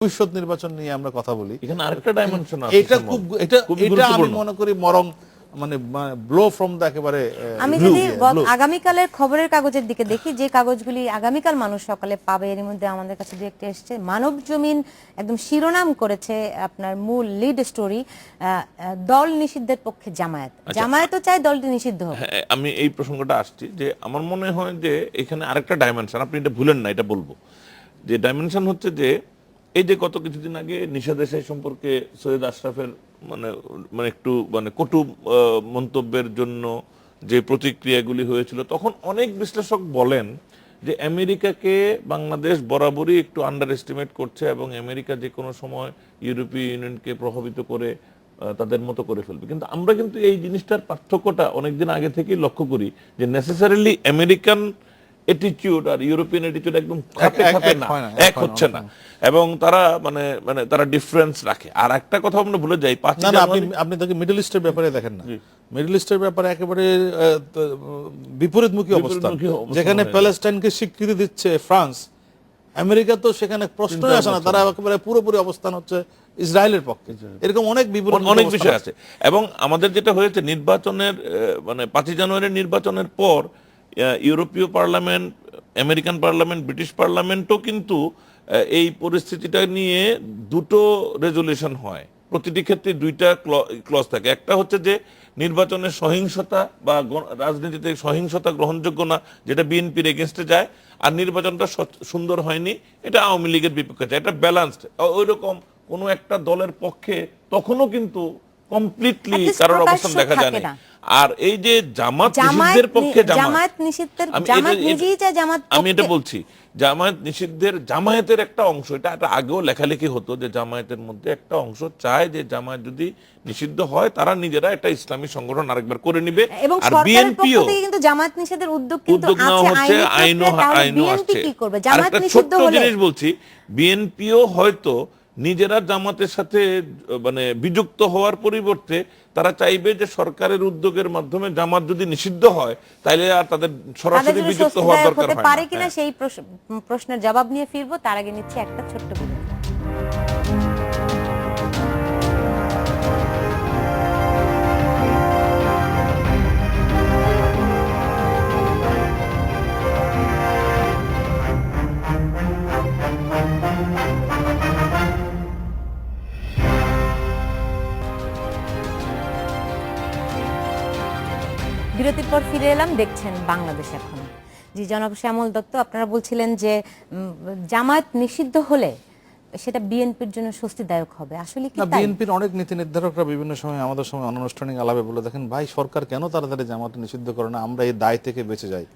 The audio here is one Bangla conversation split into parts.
ভবিষ্যৎ নির্বাচন নিয়ে আমরা কথা বলি, এখানে আরেকটা ডাইমেনশন আছে। এটা আমি মনে করি মরং মানে ব্লো ফ্রম দ্য একেবারে। আমি যদি আগামীকালের খবরের কাগজের দিকে দেখি, যে কাগজগুলি আগামীকাল মানুষ সকালে পাবে, এর মধ্যে আমাদের কাছে দু একটা এসছে। মানব জমিন একদম শিরোনাম করেছে আপনার মূল লিড স্টোরি, দল নিষিদ্ধের পক্ষে জামায়াত। জামায়াতও চায় দলটি নিষিদ্ধ হোক। আমি এই প্রসঙ্গটা আসছি যে আমার মনে হয় যে এখানে আরেকটা ডাইমেনশন, আপনি এটা ভুলেন না, এটা বলবো যে ডাইমেনশন হচ্ছে যে এই যে গত কিছুদিন আগে নিষেধাজ্ঞা সম্পর্কে সৈয়দ আশরাফের মানে একটু কটু মন্তব্যের জন্য যে প্রতিক্রিয়াগুলি হয়েছিল, তখন অনেক বিশ্লেষক বলেন যে আমেরিকাকে বাংলাদেশ বরাবরই একটু আন্ডার এস্টিমেট করছে এবং আমেরিকা যে কোনো সময় ইউরোপীয় ইউনিয়নকে প্রভাবিত করে তাদের মতো করে ফেলবে। কিন্তু আমরা কিন্তু এই জিনিসটার পার্থক্যটা অনেকদিন আগে থেকেই লক্ষ্য করি যে নেসেসারিলি আমেরিকান অ্যাটিটিউড আর ইউরোপিয়ান অ্যাটিটিউড একদম এক হচ্ছে না, এবং তারা তারা ডিফারেন্স রাখে। আর একটা কথা আমরা ভুলে যাই, আপনি দেখেন মিডল ইস্টের ব্যাপারে দেখেন না, মিডল ইস্টের ব্যাপারে একেবারে বিপরীতমুখী অবস্থা। যেখানে প্যালেস্টাইনকে স্বীকৃতি দিচ্ছে ফ্রান্স, আমেরিকা তো সেখানে প্রশ্নই আসে না, তারা একেবারে পুরোপুরি অবস্থান হচ্ছে ইসরায়েলের পক্ষে। এরকম অনেক বিষয় আছে। এবং আমাদের যেটা হয়েছে নির্বাচনের 5 জানুয়ারির নির্বাচনের পর ইউরোপীয় পার্লামেন্ট, আমেরিকান পার্লামেন্ট, ব্রিটিশ পার্লামেন্টও কিন্তু এই পরিস্থিতিটা নিয়ে দুটো রেজুলেশন হয়। প্রতিটি ক্ষেত্রে দুইটা ক্লজ থাকে। একটা হচ্ছে যে নির্বাচনের সহিংসতা বা রাজনীতিতে সহিংসতা গ্রহণযোগ্য না, যেটা বিএনপির এগেনস্টে যায়, আর নির্বাচনটা সুন্দর হয়নি, এটা আওয়ামী লীগের বিপক্ষে যায়। এটা ব্যালান্সড। ওই রকম কোনো একটা দলের পক্ষে তখনও কিন্তু কমপ্লিটলি কারোর অবস্থান দেখা যায় না। আর এই যে জামাত নিষিদ্ধের পক্ষে আমি এটা বলছি, জামায়াত নিষিদ্ধের জামায়াতের একটা অংশ, এটা আগেও লেখালেখি হতো যে জামায়াতের মধ্যে একটা অংশ চায় যে জামায়াত যদি নিষিদ্ধ হয় তারা নিজেরা একটা ইসলামী সংগঠন আরেকবার করে নিবে। আর বিএনপিও কিন্তু জামায়াত নিষিদ্ধের উদ্যোগ নেওয়া হচ্ছে, আইনও আসছে। একটা ছোট্ট জিনিস বলছি, বিএনপিও হয়তো নিজেরা জামাতের সাথে বিযুক্ত হওয়ার পরিবর্তে তারা চাইবে যে সরকারের উদ্যোগের মাধ্যমে জামাত যদি নিষিদ্ধ হয় তাহলে আর তাদের সরাসরি বিযুক্ত হওয়ার দরকার হয় না। পারে কিনা সেই প্রশ্নের জবাব নিয়ে ফিরবো, তার আগে নিচ্ছে একটা ছোট্ট বিরতি। বিরতির পর ফিরে এলাম, দেখছেন বাংলাদেশ এখন। জি জনাব শ্যামল দত্ত, আপনারা বলছিলেন যে জামায়াত নিষিদ্ধ হলে সেটা বিএনপির জন্য স্বস্তিদায়ক হবে। আসলে কি তাই? বিএনপির অনেক নীতি নির্ধারকরা বিভিন্ন সময় আমাদের সময় অনানুষ্ঠানিক আলাপে বলে দেখেন, ভাই সরকার কেন তাড়াতাড়ি জামাত নিষিদ্ধ করে না, আমরা এই দায় থেকে বেঁচে যাই।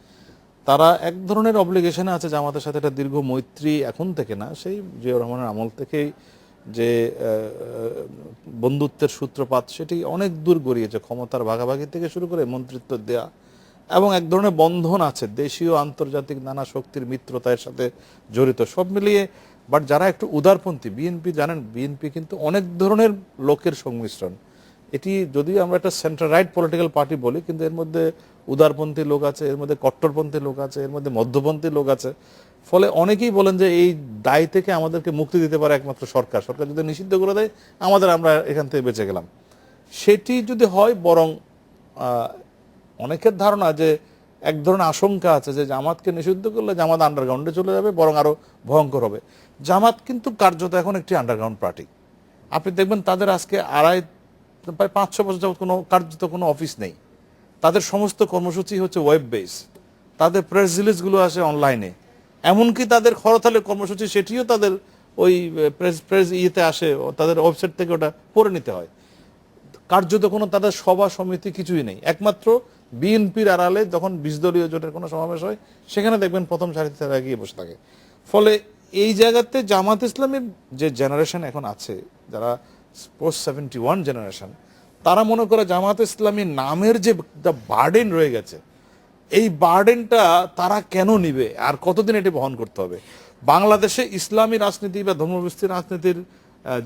তারা এক ধরনের অব্লিগেশনে আছে জামাতের সাথে, একটা দীর্ঘ মৈত্রী এখন থেকে না, সেই জিয়াউর রহমানের আমল থেকেই যে বন্ধুত্বের সূত্রপাত সেটি অনেক দূর গড়িয়েছে, ক্ষমতার ভাগাভাগি থেকে শুরু করে মন্ত্রিত্ব দেয়া, এবং এক ধরনের বন্ধন আছে দেশীয় আন্তর্জাতিক নানা শক্তির মিত্রতার সাথে জড়িত, সব মিলিয়ে। বাট যারা একটু উদারপন্থী, বিএনপি জানেন, বিএনপি কিন্তু অনেক ধরনের লোকের সংমিশ্রণ। এটি যদিও আমরা একটা সেন্টার রাইট পলিটিক্যাল পার্টি বলি, কিন্তু এর মধ্যে উদারপন্থী লোক আছে, এর মধ্যে কট্টরপন্থী লোক আছে, এর মধ্যে মধ্যপন্থী লোক আছে। ফলে অনেকেই বলেন যে এই দায় থেকে আমাদেরকে মুক্তি দিতে পারে একমাত্র সরকার, সরকার যদি নিষিদ্ধ করে দেয় আমরা এখান থেকে বেঁচে গেলাম। সেটি যদি হয়, বরং অনেকের ধারণা যে এক ধরনের আশঙ্কা আছে যে জামাতকে নিষিদ্ধ করলে জামাত আন্ডারগ্রাউন্ডে চলে যাবে, বরং আরো ভয়ঙ্কর হবে। জামাত কিন্তু কার্যত এখন একটি আন্ডারগ্রাউন্ড পার্টি। আপনি দেখবেন তাদের আজকে প্রায় 5-6 বছর যাবত কার্যত কোনো অফিস নেই, তাদের সমস্ত কর্মসূচি হচ্ছে ওয়েব বেস, তাদের প্রেস রিলিজগুলো আসে অনলাইনে, এমনকি তাদের হরতালের কর্মসূচি সেটিও তাদের ওই প্রেস ইয়েতে আসে, তাদের ওয়েবসাইট থেকে ওটা পড়ে নিতে হয়। কার্যত কোনো তাদের সভা সমিতি কিছুই নেই। একমাত্র বিএনপির আড়ালে যখন 20 দলীয় জোটের কোনো সমাবেশ হয় সেখানে দেখবেন প্রথম সারিতে তারা গিয়ে বসে থাকে। ফলে এই জায়গাতে জামাত ইসলামের যে জেনারেশন এখন আছে, যারা পোস্ট 71 জেনারেশন, তারা মনে করে জামাত ইসলামী নামের যে বার্ডেন রয়ে গেছে, এই বার্ডেনটা তারা কেন নিবে আর কতদিন এটি বহন করতে হবে। বাংলাদেশে ইসলামী রাজনীতি বা ধর্মভিত্তিক রাজনীতির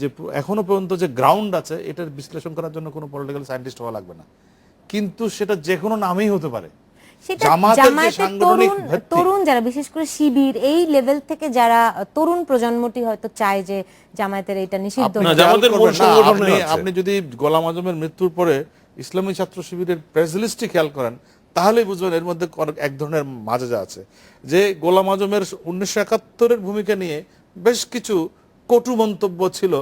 যে এখনো পর্যন্ত যে গ্রাউন্ড আছে, এটার বিশ্লেষণ করার জন্য কোনো পলিটিক্যাল সায়েন্টিস্ট হওয়া লাগবে না, কিন্তু সেটা যে কোনো নামেই হতে পারে। সেটা জামাতের যে জামায়াতের সাংগঠনিক ভিত্তি, তরুণ যারা বিশেষ করে শিবির এই লেভেল থেকে যারা তরুণ প্রজন্মটি হয়তো চায় যে জামায়াতের এটা নিষিদ্ধ আপনি হোক। খেয়াল জামাতের মূল করবেন না, সংগঠনই আছে। আপনি যদি গোলাম আজমের মৃত্যুর পরে ইসলামী ছাত্র শিবিরের প্রেস লিস্টটি খেয়াল করেন তাহলেই বুঝবেন এর মধ্যে এক ধরনের মাজা আছে, যে গোলাম আজমের 1971-এর ভূমিকা নিয়ে বেশ কিছু কটু মন্তব্য ছিল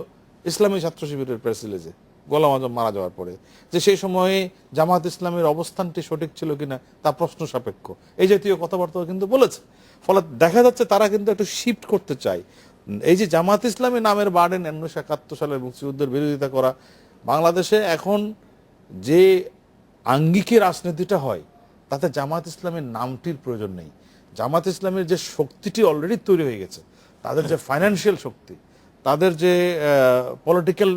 ইসলামী ছাত্র শিবিরের প্রেস রিলিজে গোলাম আজম মারা যাওয়ার পরে, যে সেই সময়ে জামাত ইসলামের অবস্থানটি সঠিক ছিল কিনা তা প্রশ্ন সাপেক্ষ, এই জাতীয় কথাবার্তা কিন্তু বলেছে। ফলে দেখা যাচ্ছে তারা কিন্তু একটু শিফট করতে চায়। এই যে জামাত ইসলামী নামের বার্ডেন 1971 সালের মুক্তিযুদ্ধের বিরোধিতা করা, বাংলাদেশে এখন যে আঙ্গিকে রাজনীতিটা হয় তাতে জামাত ইসলামের নামটির প্রয়োজন নেই। জামাত ইসলামের যে শক্তিটি অলরেডি তৈরি হয়ে গেছে, তাদের যে ফাইন্যান্সিয়াল শক্তি, তাদের যে পলিটিক্যাল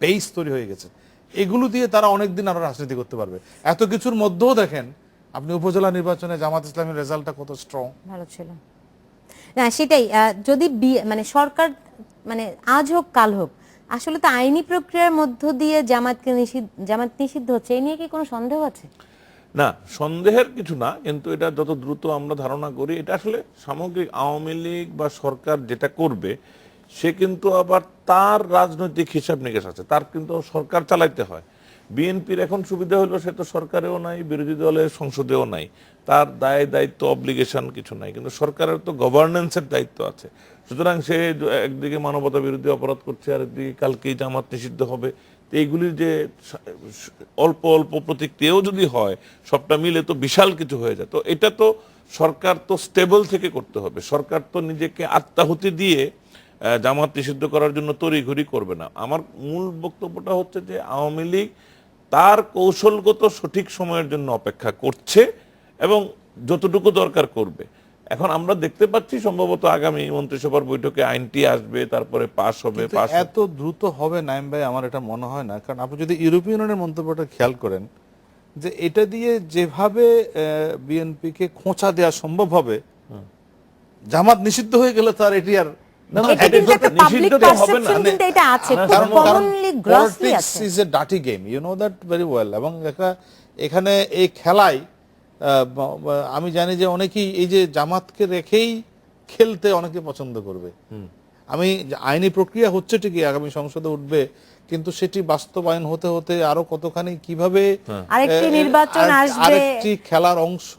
বেস তৈরি হয়ে গেছে, এগুলো দিয়ে তারা অনেকদিন আরো রাজনীতি করতে পারবে। এত কিছুর মধ্যেও দেখেন আপনি উপজেলা নির্বাচনে জামাত ইসলামের রেজাল্টটা কত স্ট্রং। ভালো ছিল না সেটাই। যদি মানে সরকার মানে আজ হোক কাল হোক, আসলে তো আইনি প্রক্রিয়ার মধ্য দিয়ে জামাত নিষিদ্ধ হচ্ছে, এই নিয়ে কি কোনো সন্দেহ আছে? না, সন্দেহের কিছু না, কিন্তু এটা যত দ্রুত আমরা ধারণা করি, এটা আসলে সামগ্রিক আওয়ামী লীগ বা সরকার যেটা করবে সে কিন্তু আবার তার রাজনৈতিক হিসাব নিকেশ আছে, তার কিন্তু সরকার চালাইতে হয়। বিএনপির এখন সুবিধা হলো সে তো সরকারেও নাই, বিরোধী দলের সংসদেও নাই, তার দায় দায়িত্ব অব্লিগেশন কিছু নাই, কিন্তু সরকারের তো গভর্নেন্সের দায়িত্ব আছে। সুতরাং সে একদিকে মানবতা বিরোধী অপরাধ করছে, আর একদিকে কালকেই জামাত নিষিদ্ধ হবে। এইগুলির যে অল্প অল্প প্রতিক্রিয়াও যদি হয়, সবটা মিলে তো বিশাল কিছু হয়ে যায়। তো এটা তো সরকার তো স্টেবল থেকে করতে হবে, সরকার তো নিজেকে আত্মাহুতি দিয়ে জামাত নিষিদ্ধ করার জন্য তড়িঘড়ি করবে না। আমার মূল বক্তব্যটা হচ্ছে যে আওয়ামী লীগ তার কৌশলগত সঠিক সময়ের জন্য অপেক্ষা করছে এবং যতটুকু দরকার করবে। এখন আমরা দেখতে পাচ্ছি সম্ভবত আগামী মন্ত্রিসভার বৈঠকে আইনটি আসবে, তারপরে পাস হবে। এত দ্রুত হবে নাইম ভাই আমার এটা মনে হয় না, কারণ আপনি যদি ইউরোপীয় ইউনিয়নের মন্তব্যটা খেয়াল করেন, যে এটা দিয়ে যেভাবে বিএনপিকে খোঁচা দেওয়া সম্ভব হবে, জামাত নিষিদ্ধ হয়ে গেলে তার এটি আর এবং এখানে এই খেলায় আমি জানি যে অনেকেই এই যে জামাতকে রেখেই খেলতে অনেকে পছন্দ করবে। আমি আইনি প্রক্রিয়া হচ্ছে ঠিকই, আগামী সংসদে উঠবে, কিন্তু সেটি বাস্তবায়ন হতে হতে আরো কতখানি কিভাবে আরেকটি নির্বাচন আসবে, আরেকটি খেলার অংশ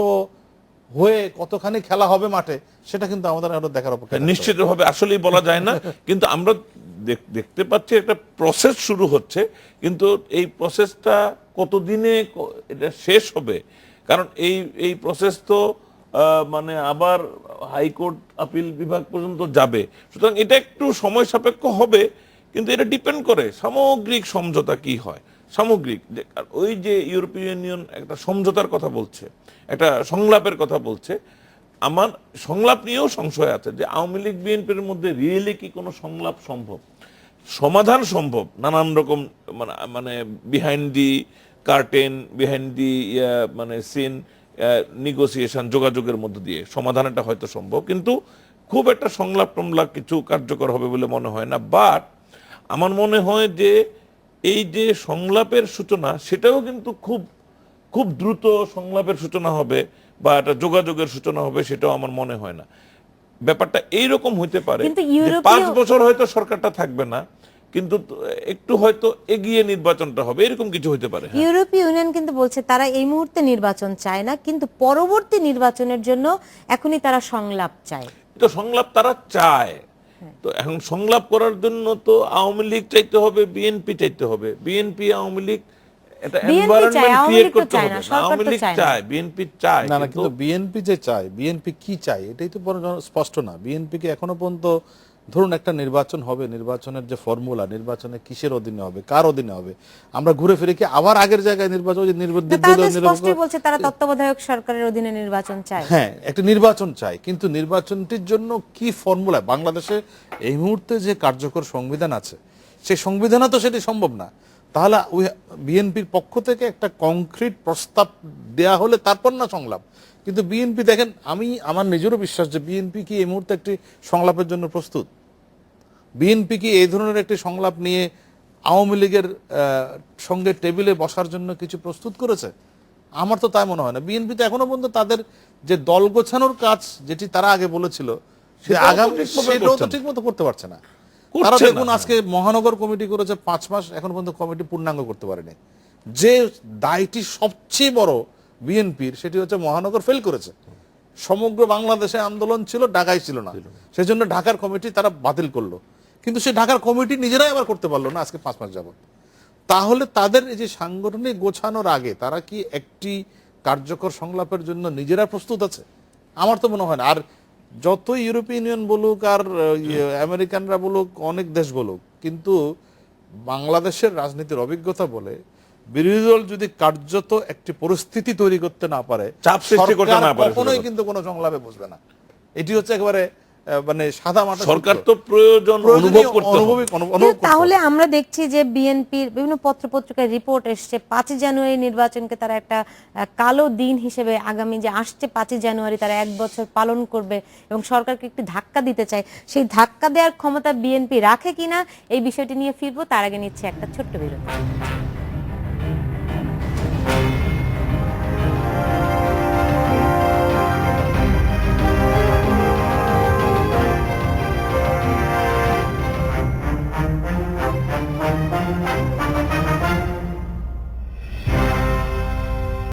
হয়ে কতখানি খেলা হবে মাঠে, সেটা কিন্তু আমাদের আরো দেখার অপেক্ষা। নিশ্চিতভাবে আসলেই বলা যায় না, কিন্তু আমরা দেখতে পাচ্ছি একটা প্রসেস শুরু হচ্ছে, কিন্তু এই প্রসেসটা কতদিনে এটা শেষ হবে, কারণ এই প্রসেস তো মানে আবার হাইকোর্ট আপিল বিভাগ পর্যন্ত যাবে। সুতরাং এটা একটু সময় সাপেক্ষ হবে, কিন্তু এটা ডিপেন্ড করে সামগ্রিক সমঝোতা কি হয়। সামগ্রিক ওই যে ইউরোপীয় ইউনিয়ন একটা সমঝোতার কথা বলছে, একটা সংলাপের কথা বলছে, আমার সংলাপ নিয়েও সংশয় আছে যে আওয়ামী লীগ বিএনপির মধ্যে রিয়েলি কি কোনো সংলাপ সম্ভব, সমাধান সম্ভব নানান রকম মানে বিহাইন্ড দি কার্টেন, বিহাইন্ড দি মানে সিন নিগোসিয়েশন, যোগাযোগের মধ্য দিয়ে সমাধানটা হয়তো সম্ভব, কিন্তু খুব একটা সংলাপ টংলাপ কিছু কার্যকর হবে বলে মনে হয় না। বাট আমার মনে হয় যে এই যে সংলাপের সূচনা, সেটাও কিন্তু খুব খুব দ্রুত সংলাপের সূচনা হবে বা একটা যোগাযোগের সূচনা হবে, সেটাও আমার মনে হয় না। ব্যাপারটা এইরকম হইতে পারে 5 বছর হয়তো সরকারটা থাকবে না, কিন্তু একটু হয়তো এগিয়ে নির্বাচনটা হবে, এরকম কিছু হতে পারে। ইউরোপীয় ইউনিয়ন কিন্তু বলছে তারা এই মুহূর্তে নির্বাচন চায় না, কিন্তু পরবর্তী নির্বাচনের জন্য এখনই তারা সংলাপ চায়। তো সংলাপ তারা চায়, তো এখন সংলাপ করার জন্য তো আওয়ামী লীগ চাইতে হবে, বিএনপি চাইতে হবে। বিএনপি আওয়ামী লীগ এটা এনভায়রনমেন্ট ক্রিয়েট করতে হবে। আওয়ামী লীগ চায়, বিএনপি চায় না, কিন্তু বিএনপি যে চায়, বিএনপি কি চায় এটাই তো স্পষ্ট না। বিএনপি কে এখনো পর্যন্ত ধরুন একটা নির্বাচন হবে, নির্বাচনের যে ফর্মুলা, নির্বাচনে কিসের অধীনে হবে, কার অধীনে হবে, আমরা ঘুরে ফিরে কি আবার আগের জায়গায় নির্বাচন, বলছে তারা তত্ত্বাবধায়ক সরকারের অধীনে নির্বাচন চায়। হ্যাঁ, একটা নির্বাচন চায়, কিন্তু নির্বাচনটির জন্য কি ফর্মুলা, বাংলাদেশে এই মুহূর্তে যে কার্যকর সংবিধান আছে সেই সংবিধানে তো সেটি সম্ভব না। তাহলে বিএনপির পক্ষ থেকে একটা কংক্রিট প্রস্তাব দেয়া হলে তারপর না সংলাপ। কিন্তু বিএনপি দেখেন, আমার নিজেরও বিশ্বাস যে বিএনপি কি এই মুহূর্তে একটি সংলাপের জন্য প্রস্তুত? বিএনপি কি এই ধরনের একটি সংলাপ নিয়ে আওয়ামী লীগের সঙ্গে টেবিলে বসার জন্য কিছু প্রস্তুত করেছে? আমার তো তাই মনে হয় না। বিএনপি তো এখনো পর্যন্ত তাদের যে দল গোছানোর কাজ যেটি তারা আগে বলেছিল যে সেটাও তো আগামী ঠিকভাবে সেটাও তো করছে না। ঠিক মতো করতে পারছে না। করছে তারা না, দেখুন হ্যাঁ। আজকে মহানগর কমিটি করেছে 5 মাস, এখন পর্যন্ত কমিটি পূর্ণাঙ্গ করতে পারেনি। যে দায়টি সবচেয়ে বড় বিএনপির, সেটি হচ্ছে মহানগর ফেল করেছে। সমগ্র বাংলাদেশে আন্দোলন ছিল, ঢাকায় ছিল না, সেজন্য ঢাকার কমিটি তারা বাতিল করলো। কিন্তু সে ঢাকার কমিটি নিজেরাই আবার করতে পারলো না আজকে 5 মাস যাবত। তাহলে তাদের এই যে সাংগঠনিক গোছানোর আগে তারা কি একটি কার্যকর সংলাপের জন্য নিজেরা প্রস্তুত আছে? আমার তো মনে হয় না। আর যত ইউরোপিয়ান ইউনিয়ন বলুক আর আমেরিকানরা বলুক, অনেক দেশ বলুক, কিন্তু বাংলাদেশের রাজনীতির অভিজ্ঞতা বলে বিরোধী দল যদি কার্যত একটি পরিস্থিতি তৈরি করতে না পারে, চাপ সৃষ্টি করতে সরকার না পারে, কখনোই কিন্তু কোনো সংলাপে বসবে না। এটি হচ্ছে একেবারে মানে সাদা মাটা সরকার সূত্র। তো প্রয়োজন অনুভব করতে হবে। অনুভব করতে তাহলে হবে। আমরা দেখছি যে বিএনপির বিভিন্ন পত্রপত্রিকায় রিপোর্ট এসছে 5 জানুয়ারি নির্বাচনকে তারা একটা কালো দিন হিসেবে, আগামী যে আসছে 5 জানুয়ারি তারা 1 বছর পালন করবে এবং সরকারকে একটি ধাক্কা দিতে চায়। সেই ধাক্কা দেওয়ার ক্ষমতা বিএনপি রাখে কিনা এই বিষয়টি নিয়ে ফিরবো, তার আগে নিচ্ছে একটা ছোট্ট বিরতি।